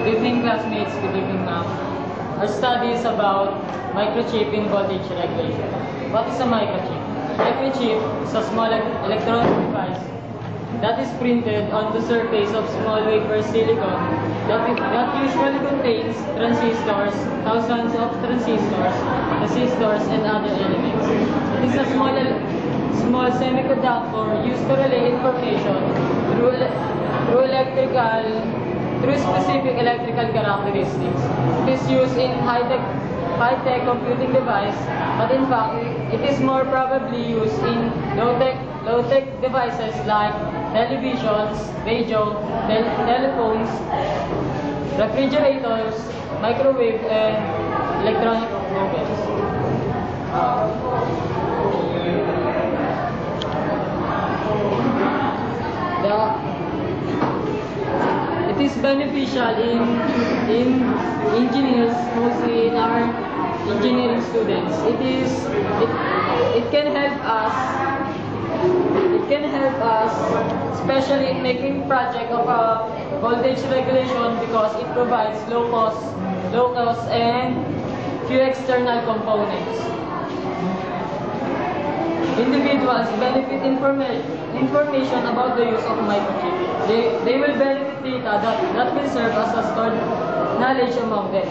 Good evening, classmates. Good evening, ma'am. Our study is about microchip in voltage regulation. What is a microchip? Microchip is a small electronic device that is printed on the surface of small wafer silicon that usually contains transistors, thousands of resistors, and other elements. It is a small semiconductor used to relay information through specific electrical characteristics. It is used in high-tech computing device, but in fact, it is more probably used in low-tech devices like televisions, radio, telephones, refrigerators, microwave, and electronic ovens. It is beneficial in engineers, mostly in our engineering students. It can help us especially in making project of a voltage regulation because it provides low cost and few external components. Individuals benefit information about the use of microchip. They will benefit data that will serve as a stored knowledge among them.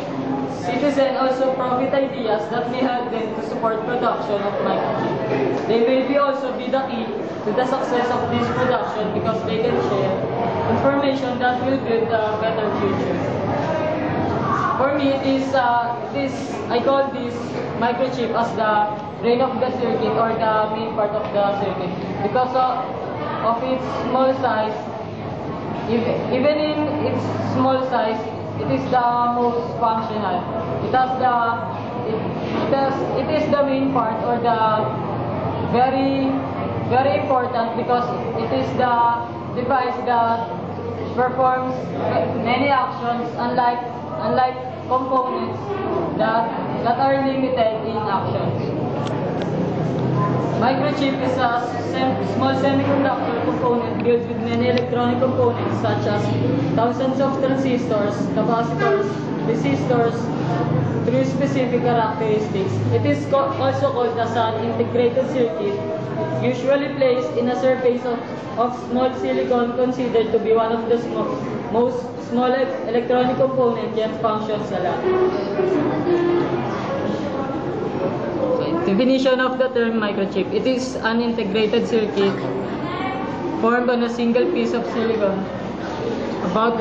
Citizens also profit ideas that may help them to support production of microchip. They may also be the key to the success of this production because they can share information that will build a better future. For me, I call this microchip as the brain of the circuit or the main part of the circuit because of its small size. Even in its small size, it is the most functional. It is the main part or the very important because it is the device that performs many actions unlike components that are limited in actions. Microchip is a small semiconductor component built with many electronic components such as thousands of transistors, capacitors, resistors, through specific characteristics. It is also called as an integrated circuit, usually placed in a surface of small silicon considered to be one of the most small electronic component yet functions a lot. Definition of the term microchip. It is an integrated circuit formed on a single piece of silicon about the